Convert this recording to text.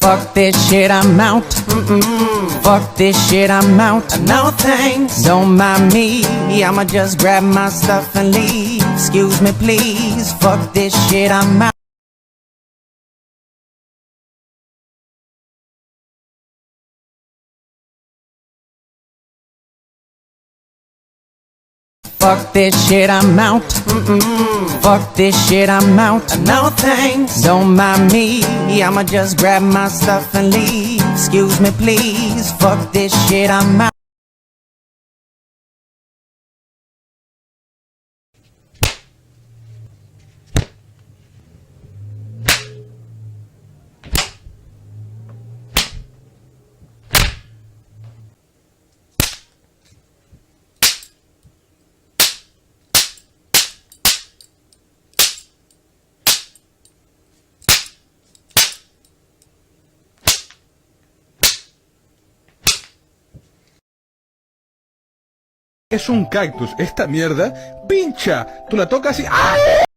Fuck this shit, I'm out. Fuck this shit, I'm out. No thanks, don't mind me. I'ma just grab my stuff and leave. Excuse me please. Fuck this shit, I'm out. Fuck this shit, I'm out. Fuck this shit, I'm out. No thanks, don't mind me. I'ma just grab my stuff and leave. Excuse me please. Fuck this shit, I'm out. Es un cactus, esta mierda pincha, tú la tocas y ¡ay!